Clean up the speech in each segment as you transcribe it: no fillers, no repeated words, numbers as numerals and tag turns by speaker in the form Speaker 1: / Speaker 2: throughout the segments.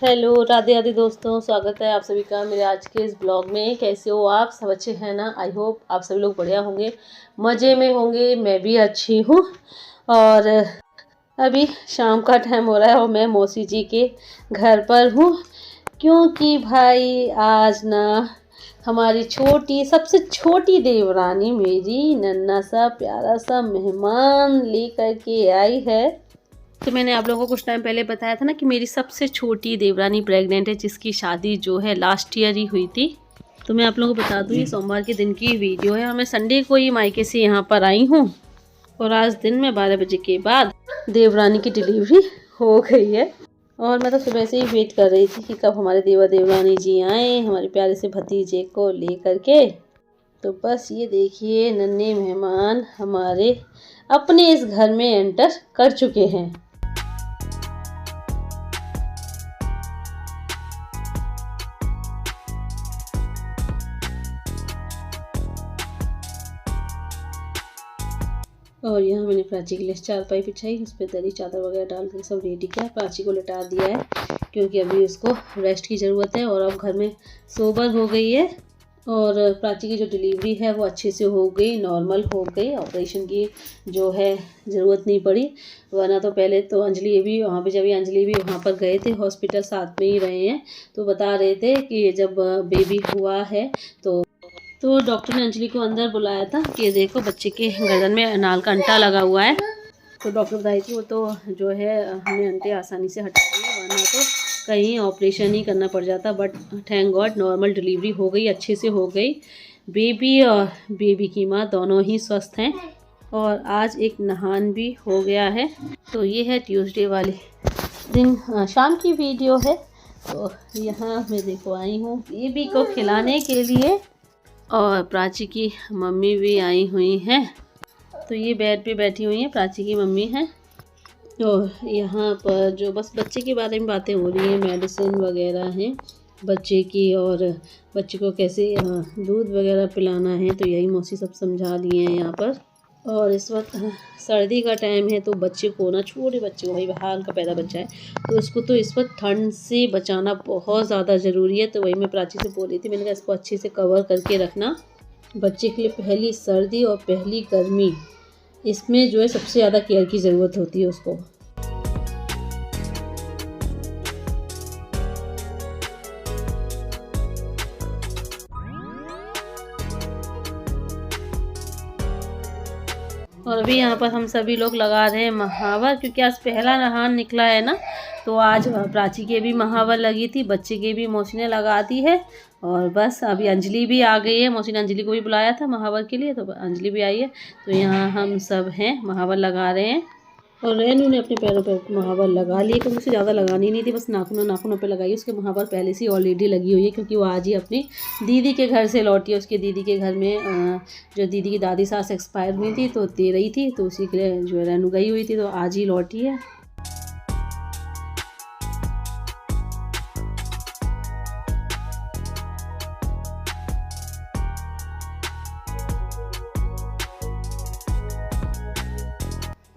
Speaker 1: Hello Radhe Radhe दोस्तों, स्वागत है आप सभी का मेरे आज के इस ब्लॉग में। कैसे हो आप सब? अच्छे हैं ना? आई होप आप सभी लोग बढ़िया होंगे, मज़े में होंगे। मैं भी अच्छी हूँ। और अभी शाम का टाइम हो रहा है और मैं मौसी जी के घर पर हूँ, क्योंकि भाई आज ना हमारी सबसे छोटी देवरानी मेरी नन्हा सा प्यारा सा मेहमान लेकर के आई है। तो मैंने आप लोगों को कुछ टाइम पहले बताया था ना कि मेरी सबसे छोटी देवरानी प्रेग्नेंट है, जिसकी शादी जो है लास्ट ईयर ही हुई थी। तो मैं आप लोगों को बता दूं, ये सोमवार के दिन की वीडियो है और मैं संडे को ही मायके से यहाँ पर आई हूँ। और आज दिन में 12 बजे के बाद देवरानी की डिलीवरी हो गई है। और मैं तो सुबह से ही वेट कर रही थी कि कब हमारे देवरानी जी आए हमारे प्यारे से भतीजे को ले करके। तो बस ये देखिए, नन्हे मेहमान हमारे अपने इस घर में एंटर कर चुके हैं। और यहाँ मैंने प्राची के लिए चारपाई बिछाई, उस पर दरी चादर वगैरह डाल कर सब रेडी किया। प्राची को लिटा दिया है क्योंकि अभी उसको रेस्ट की ज़रूरत है और अब घर में सोबर हो गई है। और प्राची की जो डिलीवरी है वो अच्छे से हो गई, नॉर्मल हो गई। ऑपरेशन की जो है ज़रूरत नहीं पड़ी, वरना तो पहले तो अंजलि भी वहाँ पे, जब अंजलि भी वहाँ पर गए थे हॉस्पिटल, साथ में ही रहे हैं, तो बता रहे थे कि जब बेबी हुआ है तो डॉक्टर ने अंजलि को अंदर बुलाया था कि देखो बच्चे के गर्दन में नाल का अंटा लगा हुआ है। तो डॉक्टर बताई थी वो तो जो है हमने अंटे आसानी से हटा दिए, वरना तो कहीं ऑपरेशन ही करना पड़ जाता। But thank God normal delivery हो गई, अच्छे से हो गई। बेबी और बेबी की माँ दोनों ही स्वस्थ हैं और आज एक नहान भी हो गया है। तो ये है ट्यूसडे वाले दिन शाम की वीडियो है। तो यहाँ मैं देखो आई हूँ बेबी को खिलाने के लिए और प्राची की मम्मी भी आई हुई हैं। तो ये बेड पे बैठी हुई हैं, प्राची की मम्मी हैं। और यहाँ पर जो बस बच्चे के बारे में बातें हो रही हैं, मेडिसिन वगैरह हैं बच्चे की, और बच्चे को कैसे दूध वगैरह पिलाना है, तो यही मौसी सब समझा दिए हैं यहाँ पर। और इस वक्त सर्दी का टाइम है, तो बच्चे को ना, छोटे बच्चे को, भाई हाल का पैदा बच्चा है, तो इसको तो इस वक्त ठंड से बचाना बहुत ज़्यादा ज़रूरी है। तो वही मैं प्राची से बोल रही थी, मैंने कहा इसको अच्छे से कवर करके रखना। बच्चे के लिए पहली सर्दी और पहली गर्मी, इसमें जो है सबसे ज़्यादा केयर की ज़रूरत होती है उसको। और अभी यहाँ पर हम सभी लोग लगा रहे हैं महावर, क्योंकि आज पहला नहान निकला है ना। तो आज प्राची के भी महावर लगी थी, बच्चे के भी मौसी ने लगा दी है। और बस अभी अंजलि भी आ गई है, मौसी ने अंजलि को भी बुलाया था महावर के लिए, तो अंजलि भी आई है। तो यहाँ हम सब हैं महावर लगा रहे हैं। और रेनू ने अपने पैरों पर महावर लगा लिए, क्योंकि उसे ज़्यादा लगानी नहीं थी, बस नाखूनों पे लगाई। उसके महावर पहले से ऑलरेडी लगी हुई है, क्योंकि वो आज ही अपनी दीदी के घर से लौटी है। उसकी दीदी के घर में जो दीदी की दादी सास एक्सपायर हुई थी, तो दे रही थी, तो उसी के लिए जो रेनू गई हुई थी, तो आज ही लौटी है।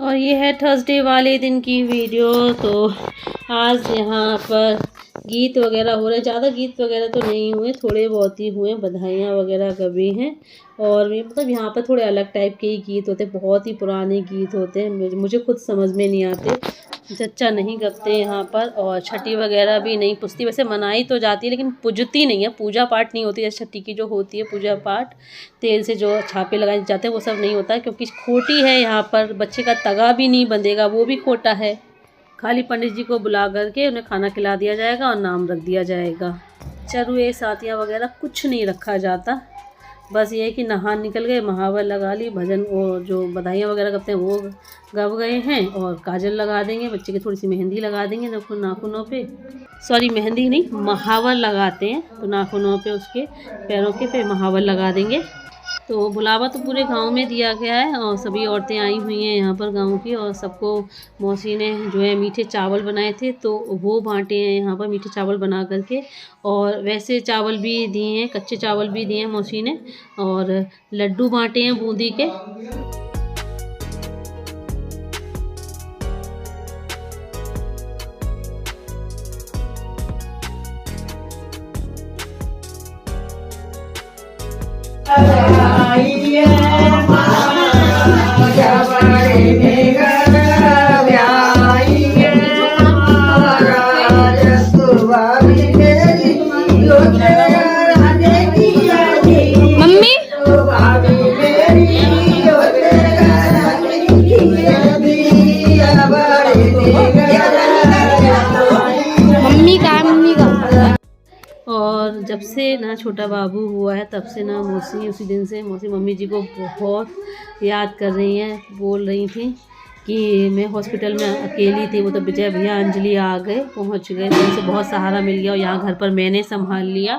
Speaker 1: और ये है थर्सडे वाले दिन की वीडियो। तो आज यहाँ पर गीत वगैरह हो रहे, ज़्यादा गीत वगैरह तो नहीं हुए, थोड़े बहुत ही हुए, बधाइयाँ वगैरह कभी हैं। और मतलब यहाँ पर थोड़े अलग टाइप के ही गीत होते, बहुत ही पुराने गीत होते हैं, मुझे खुद समझ में नहीं आते, चच्चा नहीं गपते यहाँ पर। और छठी वगैरह भी नहीं पुजती, वैसे मनाई तो जाती है लेकिन पूजती नहीं है, पूजा पाठ नहीं होती। जैसे छठी की जो होती है पूजा पाठ, तेल से जो छापे लगाए जाते हैं, वो सब नहीं होता है, क्योंकि खोटी है यहाँ पर। बच्चे का तगा भी नहीं बंधेगा, वो भी खोटा है। खाली पंडित जी को बुला करके उन्हें खाना खिला दिया जाएगा और नाम रख दिया जाएगा। चरुए साथियाँ वगैरह कुछ नहीं रखा जाता। बस ये है कि नहान निकल गए, महावर लगा ली, भजन वो जो बधाइयाँ वगैरह करते हैं वो गब गए हैं। और काजल लगा देंगे बच्चे की, थोड़ी सी मेहंदी लगा देंगे नाखूनों पे, सॉरी मेहंदी नहीं, महावर लगाते हैं, तो नाखूनों पे उसके पैरों के पे महावर लगा देंगे। तो बुलावा तो पूरे गांव में दिया गया है और सभी औरतें आई हुई हैं यहाँ पर गांव की। और सबको मौसी ने जो है मीठे चावल बनाए थे, तो वो बांटे हैं यहाँ पर मीठे चावल बना करके। और वैसे चावल भी दिए हैं, कच्चे चावल भी दिए हैं मौसी ने, और लड्डू बांटे हैं बूंदी के। मम्मी मम्मी का है, मम्मी का। और जब से ना छोटा बाबू हुआ है तब से ना मौसी उसी दिन से मौसी मम्मी जी को बहुत याद कर रही हैं। बोल रही थी कि मैं हॉस्पिटल में अकेली थी, वो तो विजय भैया अंजलि आ गए, पहुंच गए, तो उनसे बहुत सहारा मिल गया और यहाँ घर पर मैंने संभाल लिया।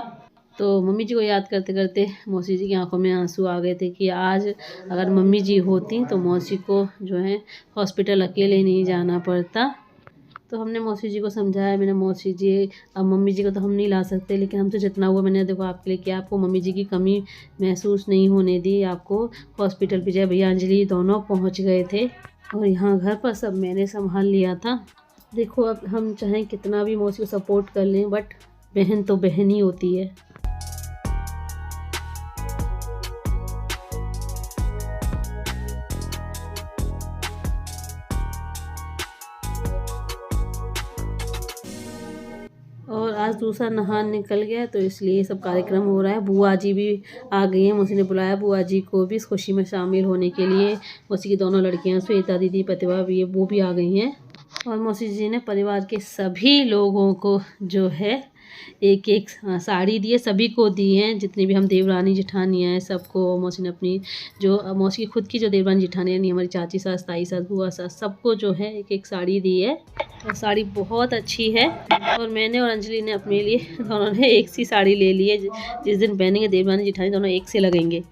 Speaker 1: तो मम्मी जी को याद करते करते मौसी जी की आंखों में आंसू आ गए थे कि आज अगर मम्मी जी होती तो मौसी को जो है हॉस्पिटल अकेले नहीं जाना पड़ता। तो हमने मौसी जी को समझाया, मैंने मौसी जी अब मम्मी जी को तो हम नहीं ला सकते, लेकिन हमसे जितना हुआ मैंने देखो आपके लिए किया, आपको मम्मी जी की कमी महसूस नहीं होने दी। आपको हॉस्पिटल विजय भैया अंजलि दोनों पहुंच गए थे और यहाँ घर पर सब मैंने संभाल लिया था। देखो अब हम चाहें कितना भी मौसी को सपोर्ट कर लें, बट बहन तो बहन ही होती है। और आज दूसरा नहान निकल गया तो इसलिए सब कार्यक्रम हो रहा है। बुआ जी भी आ गई हैं, मौसी ने बुलाया बुआ जी को भी इस खुशी में शामिल होने के लिए। मौसी की दोनों लड़कियां श्वेता दीदी प्रतिभा भी है, वो भी आ गई हैं। और मौसी जी ने परिवार के सभी लोगों को जो है एक एक साड़ी दी है, सभी को दी हैं, जितनी भी हम देवरानी जिठानियाँ हैं सबको। मौसी ने अपनी जो मौसी की खुद की जो देवरानी जिठानियाँ नहीं, हमारी चाची सास, ताई सास, बुआ सास, सबको जो है एक एक साड़ी दी है और साड़ी बहुत अच्छी है। और मैंने और अंजलि ने अपने लिए दोनों ने एक सी साड़ी ले ली है, जिस दिन पहनेंगे देवरानी जिठानी दोनों एक से लगेंगे।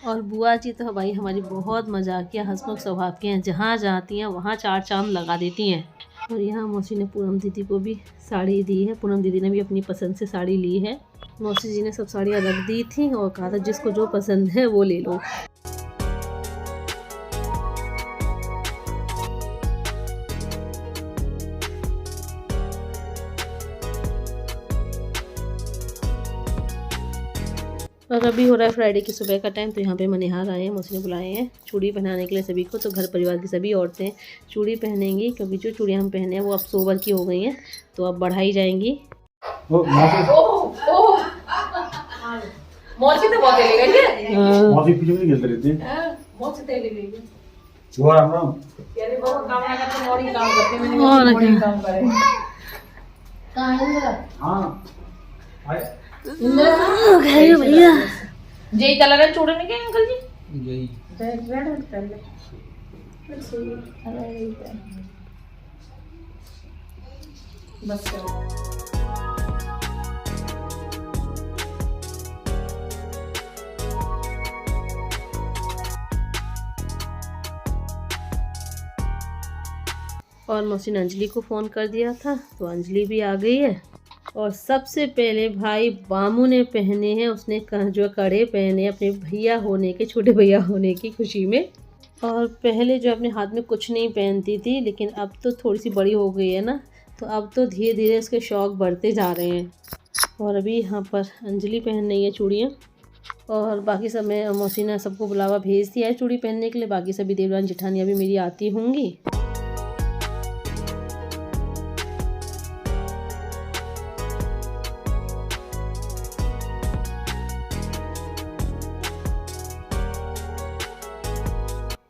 Speaker 1: और बुआ जी तो भाई हमारी बहुत मजाकिया हंसमुख स्वभाव के हैं, जहाँ जाती हैं वहाँ चार चांद लगा देती हैं। और यहाँ मौसी ने पूनम दीदी को भी साड़ी दी है, पूनम दीदी ने भी अपनी पसंद से साड़ी ली है। मौसी जी ने सब साड़ियाँ रख दी थी और कहा था जिसको जो पसंद है वो ले लो। और अभी हो रहा है फ्राइडे की सुबह का टाइम, तो यहाँ पे मनिहार आए हैं, मौसी ने बुलाए हैं चूड़ी पहनाने के लिए सभी को। तो घर परिवार की सभी औरतें चूड़ी पहनेंगी, क्योंकि जो चूड़ियाँ हम पहने हैं वो अब सोबर की हो गई हैं, तो अब बढ़ाई जाएंगी।
Speaker 2: मौसी तो बहुत ले गई है,
Speaker 3: मौसी पीछे नहीं खेलते रहते हैं,
Speaker 2: मौसी तो ले गई है।
Speaker 3: वो राम
Speaker 2: यार वो काम ना करते मॉर्निंग काम करते, मैंने मॉर्निंग काम करे। कहां है? हां आए
Speaker 1: भैया
Speaker 2: जय कलर चूड़े में क्या अंकल जी
Speaker 3: यही
Speaker 2: रेड कर ले बस
Speaker 1: और मौसी ने अंजलि को फ़ोन कर दिया था, तो अंजलि भी आ गई है। और सबसे पहले भाई बामू ने पहने हैं, उसने जो कड़े पहने अपने भैया होने के, छोटे भैया होने की खुशी में। और पहले जो अपने हाथ में कुछ नहीं पहनती थी, लेकिन अब तो थोड़ी सी बड़ी हो गई है ना, तो अब तो धीरे धीरे उसके शौक़ बढ़ते जा रहे हैं। और अभी यहाँ पर अंजलि पहन रही है चूड़ियाँ, और बाकी सब में मौसी ने सबको बुलावा भेज दिया है चूड़ी पहनने के लिए। बाकी सभी देवरानी जिठानियाँ भी मेरी आती होंगी।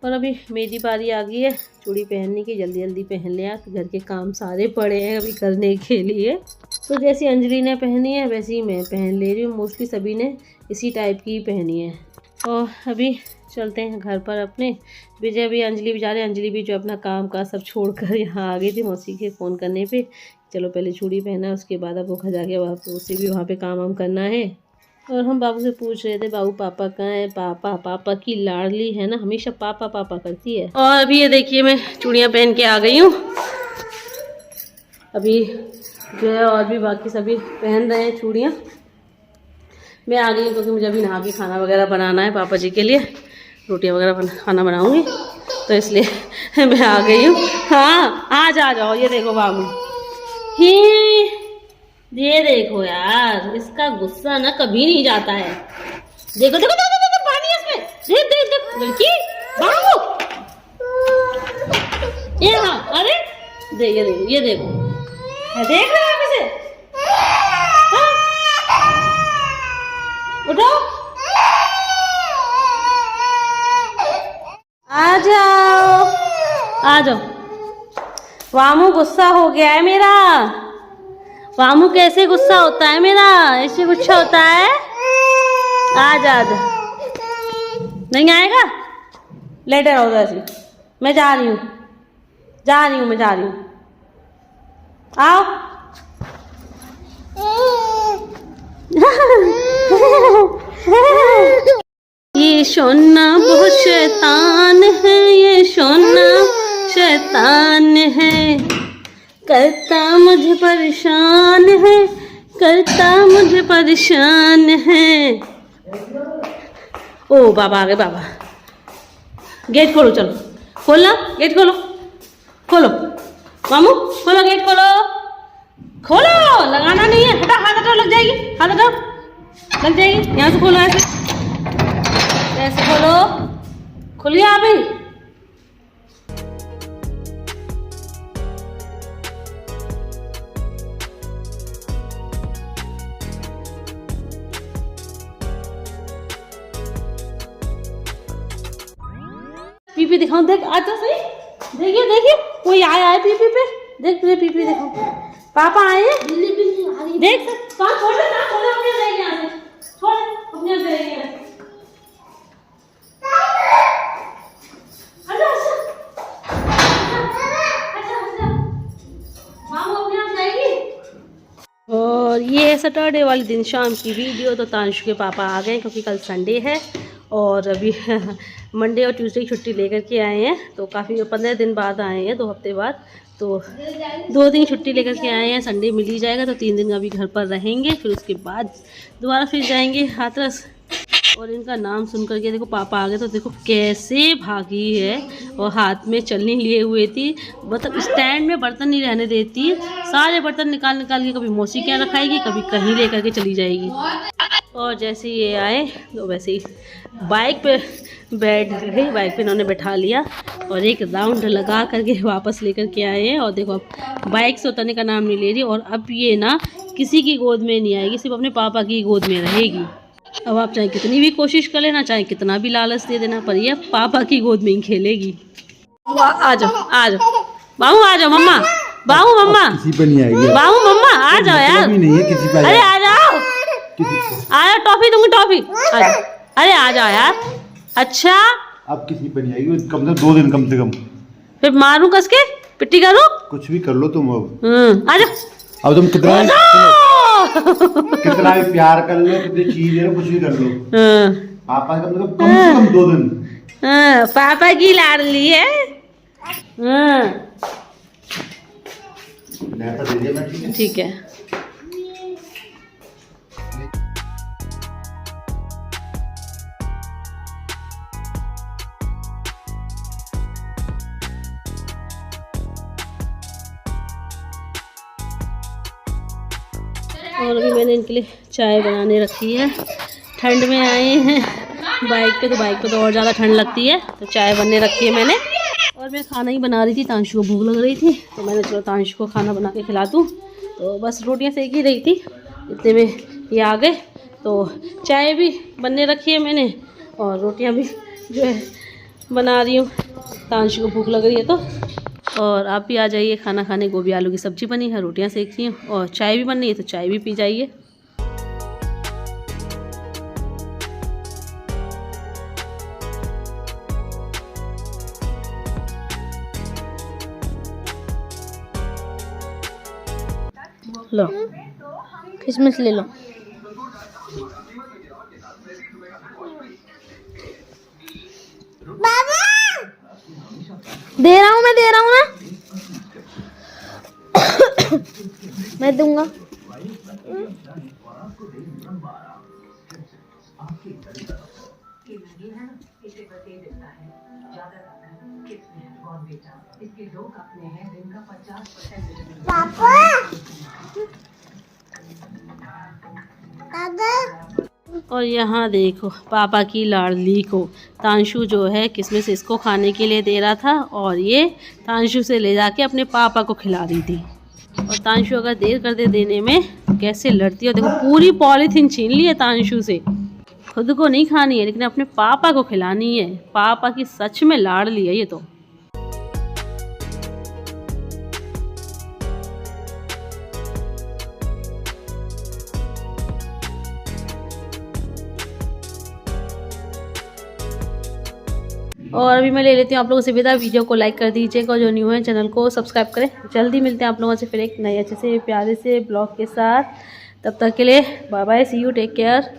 Speaker 1: और अभी मेरी बारी आ गई है चूड़ी पहनने की, जल्दी जल्दी पहन लिया, घर के काम सारे पड़े हैं अभी करने के लिए। तो जैसी अंजलि ने पहनी है वैसे ही मैं पहन ले रही हूँ, मोस्टली सभी ने इसी टाइप की पहनी है। और अभी चलते हैं घर पर अपने। विजय भी अंजलि भी जा रहे हैं, अंजलि भी जो अपना काम का सब छोड़कर यहाँ आ गई थी मौसी के फ़ोन करने पे। चलो पहले चूड़ी पहना, उसके बाद अब वो घर जाके उसे भी वहाँ पे काम वाम करना है। और हम बाबू से पूछ रहे थे बाबू पापा कहाँ है, पापा की लाडली है ना, हमेशा पापा पापा करती है। और अभी ये देखिए मैं चूड़ियाँ पहन के आ गई हूँ। अभी जो है और भी बाकी सभी पहन रहे हैं चूड़ियाँ। मैं आ गई हूँ क्योंकि मुझे अभी नहा के खाना वगैरह बनाना है, पापा जी के लिए रोटियाँ वगैरह खाना बनाऊँगी, तो इसलिए मैं आ गई हूँ। हाँ आ जाओ, ये देखो बाबू ही, ये देखो यार, इसका गुस्सा ना कभी नहीं जाता है। देखो देखो देखो देखो देख देख देख लड़की बाबू ये हाँ अरे देख ये देखो देख रहे हो इसे उठो आ जाओ वामू गुस्सा हो गया है मेरा। वामू कैसे गुस्सा होता है मेरा, ऐसे गुस्सा होता है। आ नहीं आएगा लेटर रहो ऐसे। मैं जा रही हूँ आओ ये सोना बहुत शैतान है, ये सोना शैतान है, करता मुझे परेशान है। ओ बाबा आ गए बाबा। गेट खोलो, चलो खोलना, गेट खोलो मामू, खोलो गेट खोलो। लगाना नहीं है, हटा हाथ हटाओ, लग जाएगी यहाँ से खोलो, ऐसे खोलो, खुलिए आप ही। पीपी दिखाओ, देख आता सही, देखिए कोई आया है पीपी पे, देख तुझे पीपी दिखाओ, पापा आए हैं, देख कहाँ छोड़ अपने जाएगी यहाँ से, छोड़ अपने जाएगी यहाँ से। और ये सैटरडे वाले दिन शाम की वीडियो। तो तांशु के पापा आ गए क्योंकि कल संडे है और अभी मंडे और ट्यूसडे की छुट्टी लेकर के आए हैं। तो काफ़ी 15 दिन बाद आए हैं, 2 हफ्ते बाद। तो 2 दिन छुट्टी लेकर के आए हैं, संडे मिल ही जाएगा तो 3 दिन अभी घर पर रहेंगे, फिर उसके बाद दोबारा फिर जाएंगे हाथरस। और इनका नाम सुन करके देखो पापा आ गए तो देखो कैसे भागी है, और हाथ में चलनी लिए हुए थी, मतलब स्टैंड में बर्तन नहीं रहने देती, सारे बर्तन निकाल के कभी मौसी क्या रखाएगी, कभी कहीं लेकर के चली जाएगी। और जैसे ये आए तो वैसे ही बाइक पे बैठ गई, बाइक पे इन्होंने बैठा लिया और एक राउंड लगा करके वापस लेकर के आए हैं। और देखो अब बाइक से उतरने का नाम नहीं ले रही, और अब ये ना किसी की गोद में नहीं आएगी, सिर्फ अपने पापा की गोद में रहेगी। अब आप चाहे कितनी भी कोशिश कर लेना, चाहे कितना भी लालच दे देना, पर ये पापा की गोद में ही खेलेगी। आ जाओ बाबू, आ जाओ मम्मा, बाबू मम्मा,
Speaker 3: किसी पे नहीं आएगी
Speaker 1: बाबू मम्मा, आ जाओ यार,
Speaker 3: नहीं है किसी पे।
Speaker 1: अरे आ जाओ टॉफी दूंगी, टॉफी, अरे आ जाओ यार। अच्छा
Speaker 3: अब किसी पे नहीं आएगी, कम से कम 2 दिन कम से कम।
Speaker 1: फिर मारूं कस के, पिट्टी करूं,
Speaker 3: कुछ भी कर लो तुम।
Speaker 1: आ जाओ।
Speaker 3: अब तुम कितना भी प्यार कर लो, कितनी चीज ले लो, कुछ भी कर लो, पापा कम से कम 2 दिन।
Speaker 1: पापा की लाडली है। ठीक है। और अभी मैंने इनके लिए चाय बनाने रखी है। ठंड में आए हैं बाइक पे, तो बाइक पे तो और ज़्यादा ठंड लगती है, तो चाय बनने रखी है मैंने। और मैं खाना ही बना रही थी, तांशु को भूख लग रही थी, तो मैंने चलो तांशु को खाना बना के खिला दूँ। तो बस रोटियां सेक ही रही थी, इतने में ये आ गए। तो चाय भी बनने रखी है मैंने, और रोटियाँ भी जो है बना रही हूँ, तांशु को भूख लग रही है तो। और आप भी आ जाइए खाना खाने। गोभी आलू की सब्ज़ी बनी है, रोटियां सेक रही हैं, और चाय भी बन रही है, तो चाय भी पी जाइए। लो किशमिश ले लो।
Speaker 2: बाबा दे रहा हूँ ना मैं दूंगा। पापा दादा
Speaker 1: और यहाँ देखो पापा की लाडली को तांशु जो है किसमिस इसको खाने के लिए दे रहा था और ये तांशु से ले जाके अपने पापा को खिला रही थी। और तांशु अगर देर कर दे देने में कैसे लड़ती है। देखो पूरी पॉलीथीन छीन ली है तांशु से। खुद को नहीं खानी है लेकिन अपने पापा को खिलानी है। पापा की सच में लाडली है ये तो। और अभी मैं ले लेती हूँ आप लोगों से विदा। वीडियो को लाइक कर दीजिएगा और जो न्यू है चैनल को सब्सक्राइब करें। जल्दी मिलते हैं आप लोगों से फिर एक नए अच्छे से प्यारे से ब्लॉग के साथ। तब तक के लिए bye bye, see you, take care.